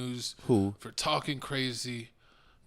news Who? for talking crazy,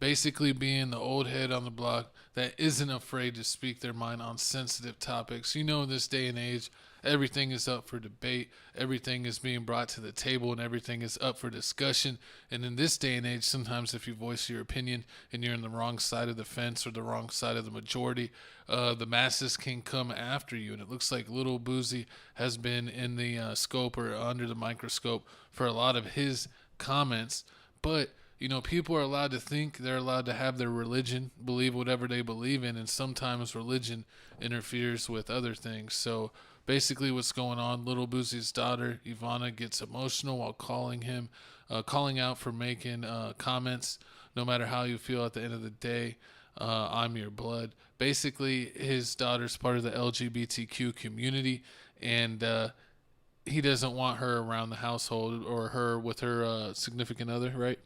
basically being the old head on the block that isn't afraid to speak their mind on sensitive topics. You know, in this day and age, everything is up for debate, everything is being brought to the table, and everything is up for discussion. And in this day and age, sometimes if you voice your opinion and you're on the wrong side of the fence or the wrong side of the majority, the masses can come after you. And it looks like little Boosie has been in the scope or under the microscope for a lot of his comments. But you know, people are allowed to think, they're allowed to have their religion, believe whatever they believe in, and sometimes religion interferes with other things. So basically what's going on, little Boosie's daughter, Iviona, gets emotional while calling out for making comments, no matter how you feel at the end of the day, I'm your blood. Basically, his daughter's part of the LGBTQ community, and he doesn't want her around the household or her with her significant other, right?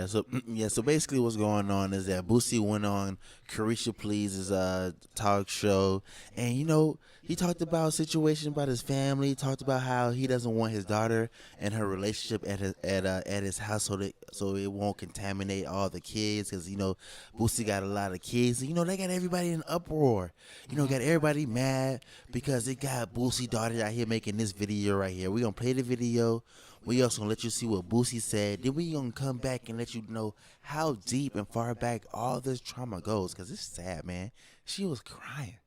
So basically what's going on is that Boosie went on Carisha Please's talk show, and he talked about a situation about his family. He talked about how he doesn't want his daughter and her relationship at his household, so it won't contaminate all the kids, because Boosie got a lot of kids. They got everybody in uproar. Got everybody mad because they got Boosie daughter out here making this video right here. We're gonna play the video. We also gonna let you see what Boosie said. Then we gonna come back and let you know how deep and far back all this trauma goes, because it's sad, man. She was crying.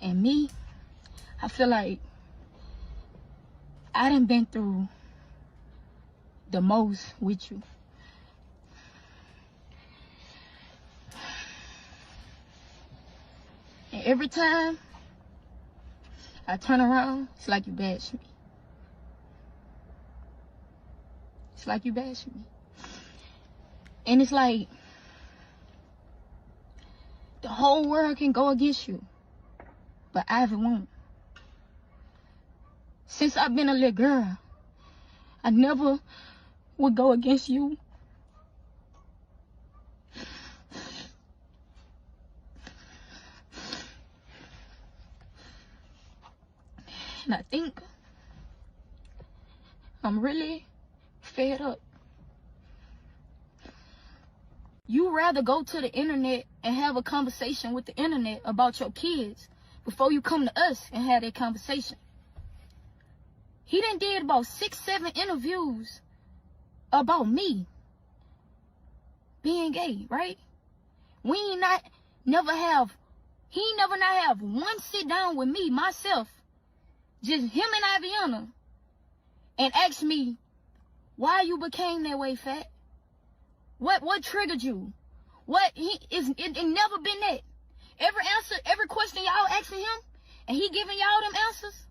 And me, I feel like I done been through the most with you. And every time I turn around, it's like you bash me. It's like you bash me. And it's like the whole world can go against you, but Ivy won't. Since I've been a little girl, I never would go against you. And I think I'm really fed up. You rather go to the internet and have a conversation with the internet about your kids before you come to us and have that conversation. He done did about 6-7 interviews about me being gay, right? He never not have one sit down with me, myself, just him and Iviona, and ask me why you became that way, Fat. What triggered you? It never been that. Every question y'all asking him, and he giving y'all them answers.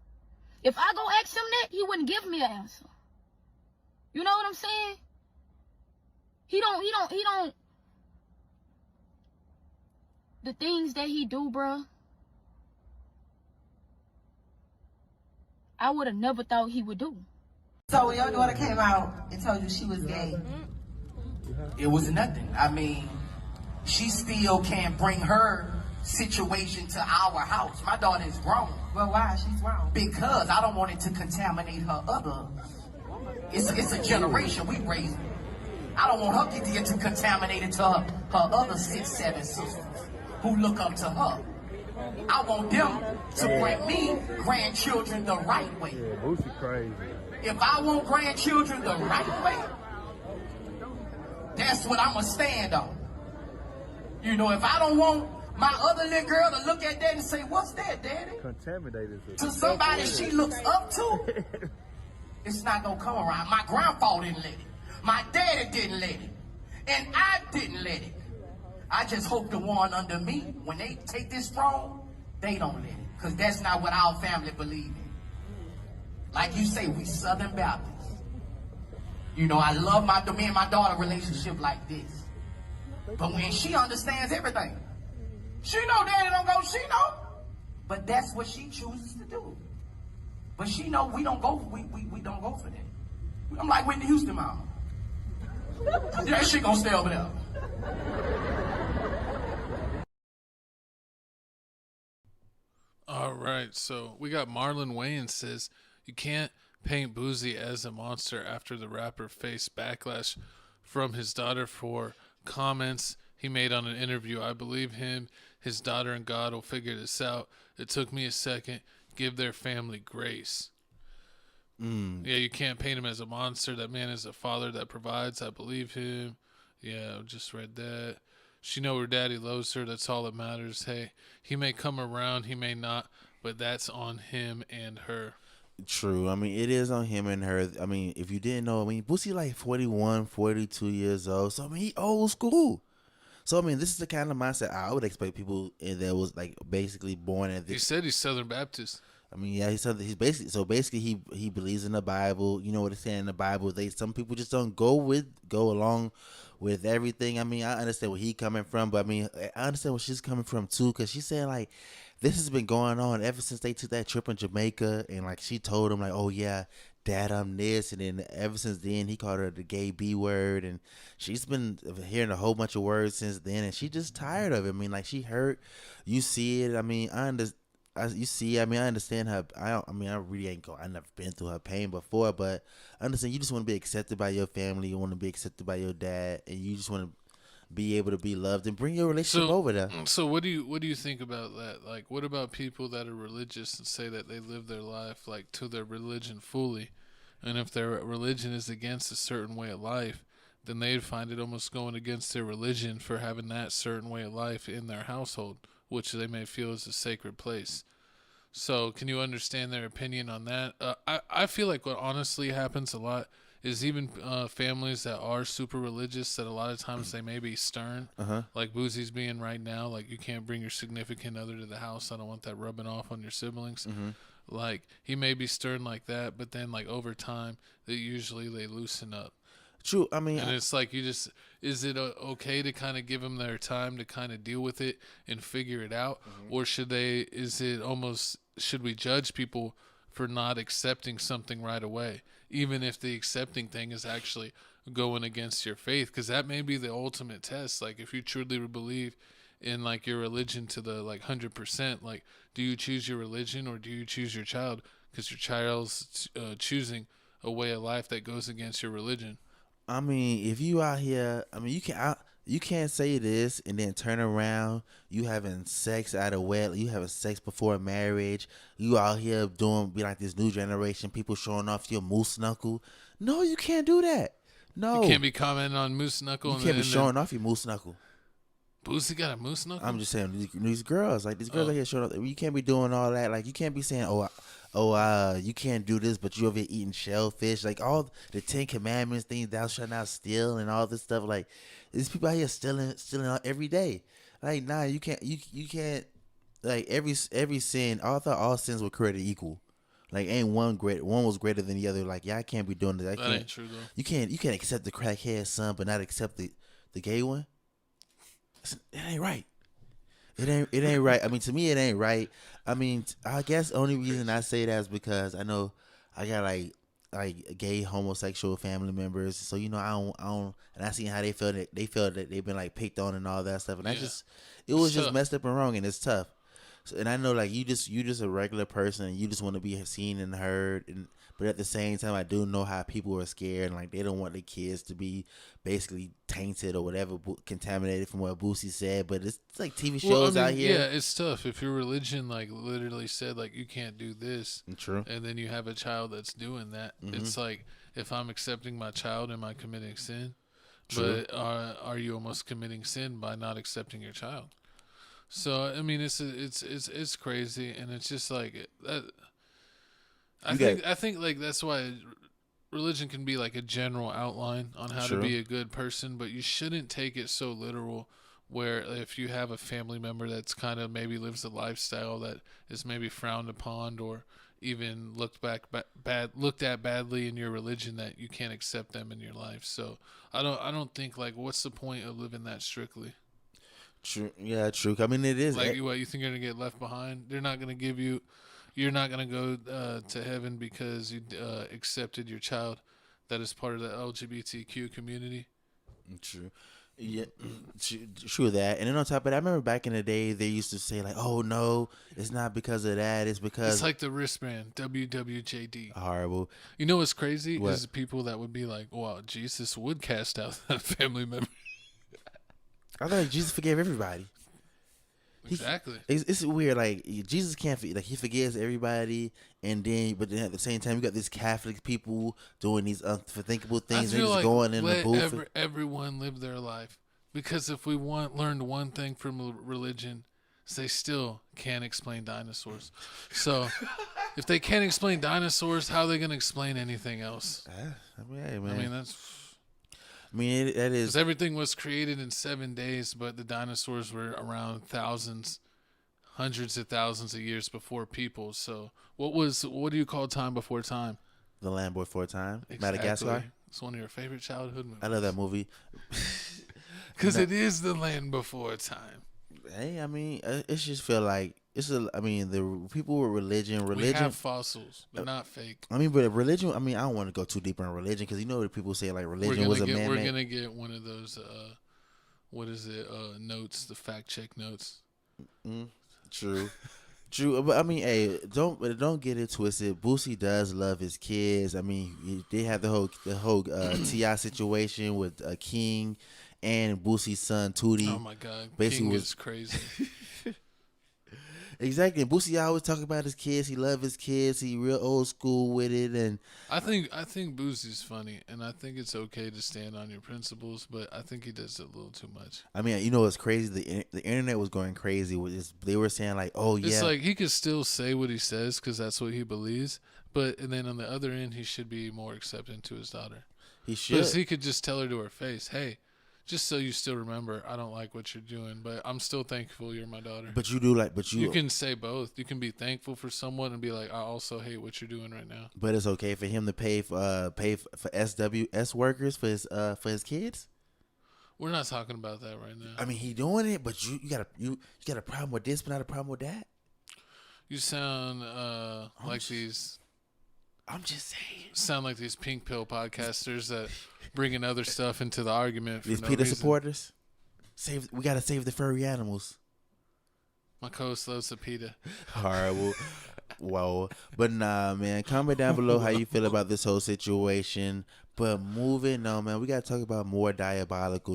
If I go ask him that, he wouldn't give me an answer. You know what I'm saying? He don't. The things that he do, bruh, I would have never thought he would do. So when your daughter came out and told you she was gay, it was nothing. I mean, she still can't bring her situation to our house. My daughter is grown. well, why? She's wrong. Because I don't want it to contaminate her other. It's a generation we raised. I don't want her to get to contaminate it to her other 6, 7 sisters who look up to her. I want them to bring me grandchildren the right way. Yeah, Boosie crazy. If I want grandchildren the right way, that's what I'm going to stand on. If I don't want my other little girl to look at that and say, "What's that, Daddy?" Contaminated. To somebody she looks up to, it's not going to come around. My grandpa didn't let it. My daddy didn't let it. And I didn't let it. I just hope the one under me, when they take this throne, they don't let it. Because that's not what our family believe in. Like you say, we Southern Baptists. I love me and my daughter relationship like this. But when she understands everything, she know Daddy don't go, she know. But that's what she chooses to do. But she know we don't go for that. I'm like Whitney Houston, mama. Yeah, she gonna stay over there. All right, so we got Marlon Wayans says you can't paint Boosie as a monster after the rapper faced backlash from his daughter for comments he made on an interview. I believe him, his daughter, and God will figure this out. It took me a second. Give their family grace. Yeah, you can't paint him as a monster. That man is a father that provides. I believe him. Yeah, I just read that. She know her daddy loves her. That's all that matters. Hey, he may come around, he may not, but that's on him and her. True. I mean, it is on him and her. I mean, if you didn't know, I mean, Boosie like 41, 42 years old. So, I mean, he old school. So, I mean, this is the kind of mindset I would expect people that was like basically born at this. He said he's Southern Baptist. I mean, yeah, he's basically he believes in the Bible. You know what it's saying in the Bible. Some people just don't go along with everything. I mean, I understand where he coming from, but I mean, I understand where she's coming from too, because she's saying like this has been going on ever since they took that trip in Jamaica, and like she told him like, oh yeah, Dad, I'm this, and then ever since then he called her the gay B word, and she's been hearing a whole bunch of words since then, and she just tired of it. I mean, like she hurt. You see it. I mean, I understand. I understand her. I really ain't I never been through her pain before, but I understand you just want to be accepted by your family. You want to be accepted by your dad, and you just want to be able to be loved and bring your relationship over there. So what do you think about that? Like, what about people that are religious and say that they live their life like to their religion fully, and if their religion is against a certain way of life, then they'd find it almost going against their religion for having that certain way of life in their household, which they may feel is a sacred place. So can you understand their opinion on that? I feel like what honestly happens a lot is even families that are super religious, that a lot of times they may be stern, like Boosie's being right now. Like, you can't bring your significant other to the house. I don't want that rubbing off on your siblings. Like, he may be stern like that, but then like over time, they loosen up. True. I mean, and it's like is it okay to kind of give them their time to kind of deal with it and figure it out, or should we judge people for not accepting something right away, even if the accepting thing is actually going against your faith? Because that may be the ultimate test. Like, if you truly believe in like your religion to the like 100%, like, do you choose your religion or do you choose your child? Because your child's choosing a way of life that goes against your religion. I mean, if you out here, I mean, you can't say this and then turn around. You having sex out of wedlock. You having sex before marriage. You out here be like this new generation. People showing off your moose knuckle. No, you can't do that. No, you can't be commenting on moose knuckle. You can't be showing off your moose knuckle. Boosie got a moose knuckle? I'm just saying, these girls out here showing up. You can't be doing all that. Like, you can't be saying, you can't do this, but you over here eating shellfish. Like, all the 10 Commandments things, thou shalt not steal, and all this stuff. Like, these people out here stealing every day. Like, nah, you can't. Like, every sin. I thought all sins were created equal. Like, ain't one was greater than the other. Like, yeah, I can't be doing this. That ain't true though. You can't accept the crackhead son, but not accept the gay one. It ain't right. It ain't right. I mean, to me, it ain't right. I mean, I guess the only reason I say that is because I know I got like gay homosexual family members. So, you know, I don't, and I seen how they feel that they've been like picked on and all that stuff. And it was just messed up and wrong, and it's tough. So, and I know like you just a regular person, and you just want to be seen and heard, but at the same time, I do know how people are scared and like they don't want their kids to be basically tainted or whatever, contaminated from what Boosie said. But it's like TV shows out here. Yeah, it's tough if your religion like literally said like you can't do this. True. And then you have a child that's doing that. It's like, if I'm accepting my child, am I committing sin? True. But are you almost committing sin by not accepting your child? So I mean, it's crazy, and it's just like that. I think like that's why religion can be like a general outline on how to be a good person, but you shouldn't take it so literal where if you have a family member that's kind of maybe lives a lifestyle that is maybe frowned upon or even looked at badly in your religion, that you can't accept them in your life. So I don't think like, what's the point of living that strictly? True. Yeah, true. I mean, it is like, what, you think you're gonna get left behind? They're not gonna give you. You're not going to go to heaven because you accepted your child that is part of the LGBTQ community. True. Yeah, true that. And then on top of that, I remember back in the day, they used to say like, "Oh no, it's not because of that. It's because It's like the wristband, WWJD. horrible." You know what's crazy What? is people that would be like, "Wow, Jesus would cast out that family member." I thought Jesus forgave everybody. Exactly. It's weird. Like Jesus can't like he forgives everybody, and but then at the same time, you got these Catholic people doing these unthinkable things. They're I feel just like going in the let booth. everyone live their life, because if we learned one thing from religion, is they still can't explain dinosaurs. So if they can't explain dinosaurs, how are they going to explain anything else? I mean, hey, man. I mean, that's that is. because everything was created in 7 days, but the dinosaurs were around hundreds of thousands of years before people. So what do you call time before time? The Land Before Time, Exactly. Madagascar. It's one of your favorite childhood movies. I love that movie. Because it is the land before time. Hey, I mean, it just feel like I mean, the people with religion. We have fossils. They're not fake. I mean, but religion. I mean, I don't want to go too deep on religion because you know what people say like religion was a man. We're gonna get one of those. What is it? Notes, the fact check notes. True. True, but I mean, hey, don't get it twisted. Boosie does love his kids. I mean, they have the whole Ti situation with King and Boosie's son Tootie. Oh my God, Basically King is crazy. Exactly. And Boosie always talk about his kids. He love his kids. He real old school with it. And I think Boosie's funny, and I think it's okay to stand on your principles, but I think he does it a little too much. I mean, you know what's crazy? The internet was going crazy with this. They were saying like, "Oh yeah," It's like he could still say what he says because that's what he believes, and then on the other end, he should be more accepting to his daughter. he should. Because he could just tell her to her face, "Hey, just so you still remember, I don't like what you're doing, but I'm still thankful you're my daughter." But you do like, but You can say both. You can be thankful for someone and be like, "I also hate what you're doing right now." But it's okay for him to pay for SWS workers for his kids. We're not talking about that right now. I mean, he doing it, but you got a problem with this, but not a problem with that. You sound like these. I'm just saying. Sound like these pink pill podcasters that bringing other stuff into the argument. For These no PETA reason. supporters. We gotta save the furry animals. My co-host loves the PETA. Horrible. Whoa. But nah, man. Comment down below how you feel about this whole situation. But moving on, man, we gotta talk about more diabolical